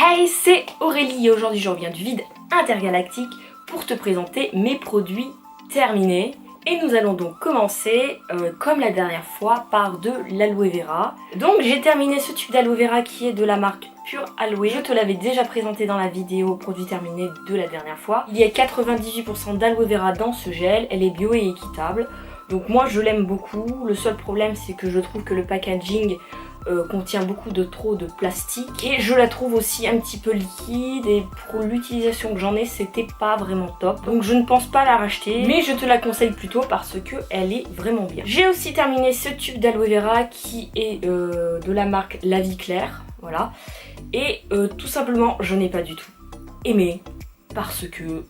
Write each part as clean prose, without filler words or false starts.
Hey, c'est Aurélie et aujourd'hui je reviens du vide intergalactique pour te présenter mes produits terminés. Et nous allons donc commencer, comme la dernière fois, par de l'aloe vera. Donc j'ai terminé ce tube d'aloe vera qui est de la marque Pure Aloe. Je te l'avais déjà présenté dans la vidéo produit terminé de la dernière fois. Il y a 98% d'aloe vera dans ce gel, elle est bio et équitable. Donc moi je l'aime beaucoup, le seul problème c'est que je trouve que le packaging contient beaucoup de trop de plastique et je la trouve aussi un petit peu liquide et pour l'utilisation que j'en ai c'était pas vraiment top, donc je ne pense pas la racheter mais je te la conseille plutôt parce que elle est vraiment bien. J'ai aussi terminé ce tube d'aloe vera qui est de la marque La Vie Claire, voilà, et tout simplement je n'ai pas du tout aimé parce que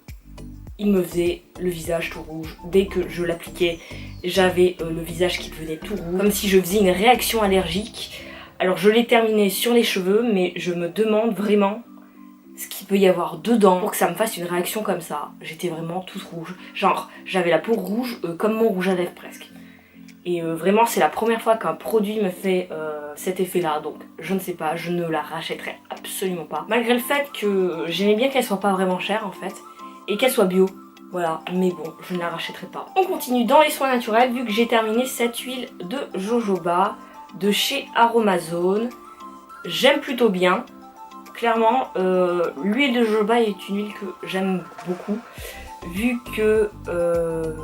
il me faisait le visage tout rouge. Dès que je l'appliquais, j'avais le visage qui devenait tout rouge, comme si je faisais une réaction allergique. Alors je l'ai terminé sur les cheveux, mais je me demande vraiment ce qu'il peut y avoir dedans pour que ça me fasse une réaction comme ça. J'étais vraiment toute rouge. Genre, j'avais la peau rouge comme mon rouge à lèvres presque. Et vraiment, c'est la première fois qu'un produit me fait cet effet-là. Donc, je ne sais pas, je ne la rachèterai absolument pas. Malgré le fait que j'aimais bien qu'elle soit pas vraiment chère en fait. Et qu'elle soit bio, voilà, mais bon, je ne la rachèterai pas. On continue dans les soins naturels, vu que j'ai terminé cette huile de jojoba de chez Aromazone. J'aime plutôt bien, clairement, l'huile de jojoba est une huile que j'aime beaucoup, vu que,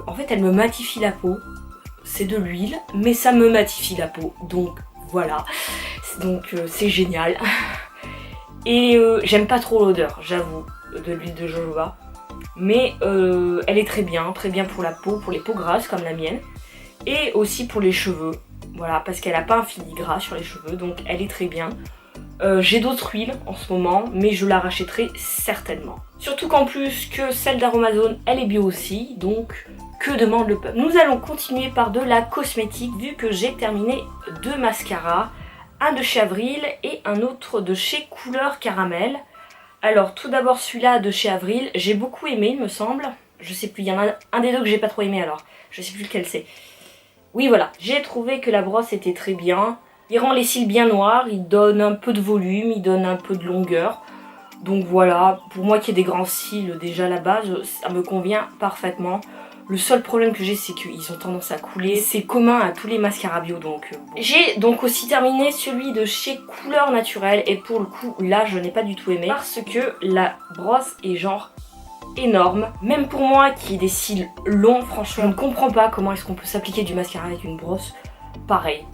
en fait, elle me matifie la peau. C'est de l'huile, mais ça me matifie la peau, donc voilà, donc c'est génial. Et j'aime pas trop l'odeur, j'avoue, de l'huile de jojoba. Mais elle est très bien pour la peau, pour les peaux grasses comme la mienne. Et aussi pour les cheveux, voilà, parce qu'elle n'a pas un fini gras sur les cheveux, donc elle est très bien. J'ai d'autres huiles en ce moment, mais je la rachèterai certainement. Surtout qu'en plus que celle d'Aromazone, elle est bio aussi, donc que demande le peuple. Nous allons continuer par de la cosmétique, vu que j'ai terminé deux mascaras, un de chez Avril et un autre de chez Couleur Caramel. Alors tout d'abord celui-là de chez Avril, j'ai beaucoup aimé il me semble. Je sais plus, il y en a un des deux que j'ai pas trop aimé alors. Je sais plus lequel c'est. Oui voilà, j'ai trouvé que la brosse était très bien. Il rend les cils bien noirs, il donne un peu de volume, il donne un peu de longueur. Donc voilà, pour moi qui ai des grands cils déjà à la base, ça me convient parfaitement. Le seul problème que j'ai c'est qu'ils ont tendance à couler. C'est commun à tous les mascaras bio donc bon. J'ai donc aussi terminé celui de chez Couleur Naturelle et pour le coup là je n'ai pas du tout aimé parce que la brosse est genre énorme. Même pour moi qui ai des cils longs, franchement je ne comprends pas comment est-ce qu'on peut s'appliquer du mascara avec une brosse pareille.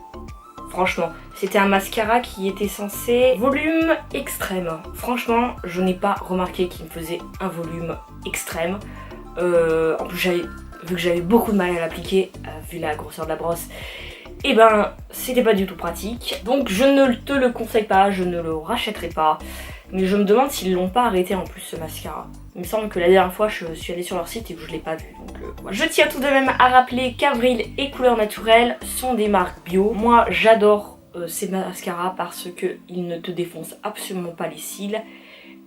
Franchement, c'était un mascara qui était censé volume extrême. Franchement, je n'ai pas remarqué qu'il me faisait un volume extrême. En plus vu que j'avais beaucoup de mal à l'appliquer, vu la grosseur de la brosse, et ben c'était pas du tout pratique. Donc je ne te le conseille pas, je ne le rachèterai pas. Mais je me demande s'ils l'ont pas arrêté en plus ce mascara. Il me semble que la dernière fois je suis allée sur leur site et que je l'ai pas vu. Donc voilà. Je tiens tout de même à rappeler qu'Avril et Couleur Naturelle sont des marques bio. Moi j'adore ces mascaras parce qu'ils ne te défoncent absolument pas les cils.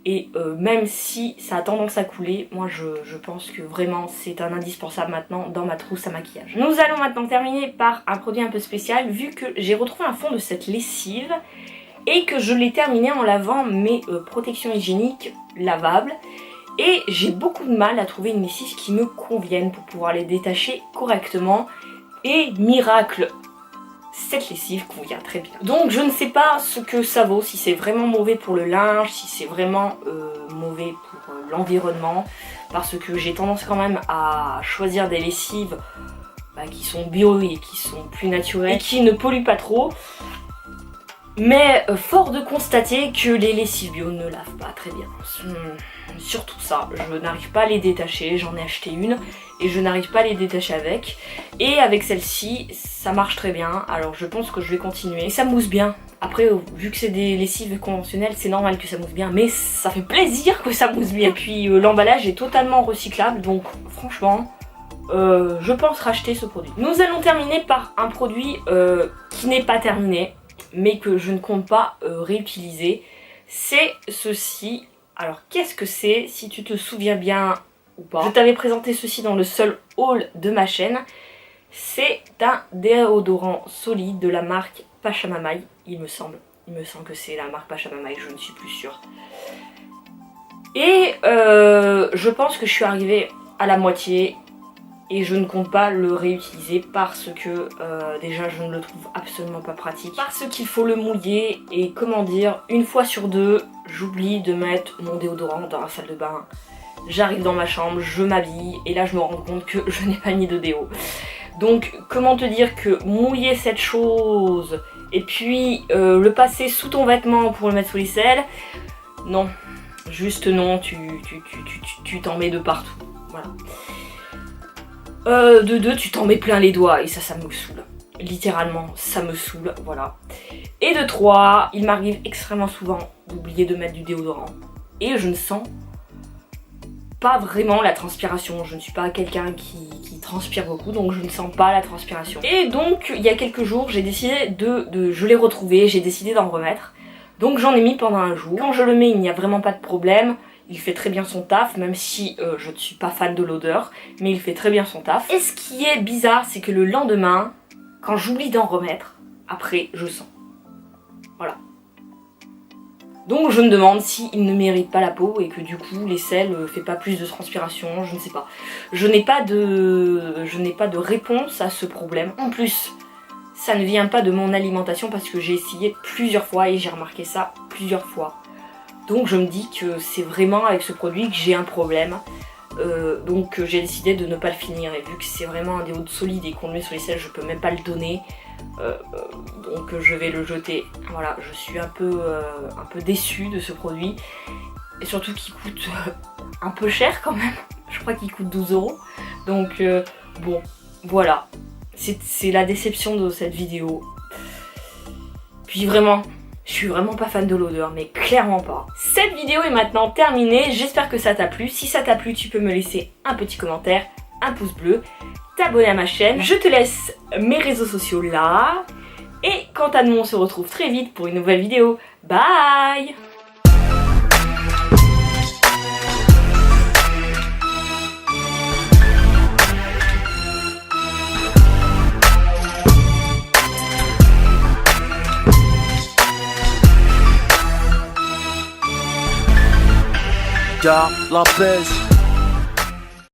Et même si ça a tendance à couler, moi je pense que vraiment c'est un indispensable maintenant dans ma trousse à maquillage. Nous allons maintenant terminer par un produit un peu spécial vu que j'ai retrouvé un fond de cette lessive et que je l'ai terminé en lavant mes protections hygiéniques lavables. Et j'ai beaucoup de mal à trouver une lessive qui me convienne pour pouvoir les détacher correctement. Et miracle, cette lessive convient très bien. Donc je ne sais pas ce que ça vaut, si c'est vraiment mauvais pour le linge, si c'est vraiment mauvais pour l'environnement, parce que j'ai tendance quand même à choisir des lessives qui sont bio et qui sont plus naturelles et qui ne polluent pas trop. Mais fort de constater que les lessives bio ne lavent pas très bien. Surtout ça, je n'arrive pas à les détacher, j'en ai acheté une et je n'arrive pas à les détacher avec. Et avec celle-ci, ça marche très bien, alors je pense que je vais continuer. Et ça mousse bien. Après, vu que c'est des lessives conventionnelles, c'est normal que ça mousse bien, mais ça fait plaisir que ça mousse bien. Et puis l'emballage est totalement recyclable, donc franchement, je pense racheter ce produit. Nous allons terminer par un produit qui n'est pas terminé, mais que je ne compte pas réutiliser. C'est ceci. Alors qu'est-ce que c'est, si tu te souviens bien ou pas? Je t'avais présenté ceci dans le seul haul de ma chaîne. C'est un déodorant solide de la marque Pachamamaï, il me semble. Il me semble que c'est la marque Pachamamaï, je ne suis plus sûre. Et je pense que je suis arrivée à la moitié et je ne compte pas le réutiliser parce que déjà je ne le trouve absolument pas pratique. Parce qu'il faut le mouiller et comment dire, une fois sur deux, j'oublie de mettre mon déodorant dans la salle de bain. J'arrive dans ma chambre, je m'habille et là je me rends compte que je n'ai pas mis de déo. Donc comment te dire que mouiller cette chose et puis le passer sous ton vêtement pour le mettre sous l'aisselle, non, juste non, tu t'en mets de partout, voilà. De deux, tu t'en mets plein les doigts et ça me saoule. Littéralement, ça me saoule, voilà. Et de trois, il m'arrive extrêmement souvent d'oublier de mettre du déodorant. Et je ne sens pas vraiment la transpiration. Je ne suis pas quelqu'un qui transpire beaucoup, donc je ne sens pas la transpiration. Et donc, il y a quelques jours, j'ai décidé je l'ai retrouvé, j'ai décidé d'en remettre. Donc j'en ai mis pendant un jour. Quand je le mets, il n'y a vraiment pas de problème. Il fait très bien son taf, même si je ne suis pas fan de l'odeur, mais il fait très bien son taf. Et ce qui est bizarre, c'est que le lendemain, quand j'oublie d'en remettre, après je sens. Voilà. Donc je me demande s'il ne mérite pas la peau et que du coup l'aisselle ne fait pas plus de transpiration, je ne sais pas. Je n'ai pas de réponse à ce problème. En plus, ça ne vient pas de mon alimentation parce que j'ai essayé plusieurs fois et j'ai remarqué ça plusieurs fois. Donc je me dis que c'est vraiment avec ce produit que j'ai un problème. Donc j'ai décidé de ne pas le finir. Et vu que c'est vraiment un déo solide et qu'on le met sur les selles, je peux même pas le donner. Donc je vais le jeter. Voilà, je suis un peu déçue de ce produit. Et surtout qu'il coûte un peu cher quand même. Je crois qu'il coûte 12 €. Donc bon, voilà. C'est la déception de cette vidéo. Puis vraiment... je suis vraiment pas fan de l'odeur, mais clairement pas. Cette vidéo est maintenant terminée, j'espère que ça t'a plu. Si ça t'a plu, tu peux me laisser un petit commentaire, un pouce bleu, t'abonner à ma chaîne. Je te laisse mes réseaux sociaux là. Et quant à nous, on se retrouve très vite pour une nouvelle vidéo. Bye! Garde la pêche.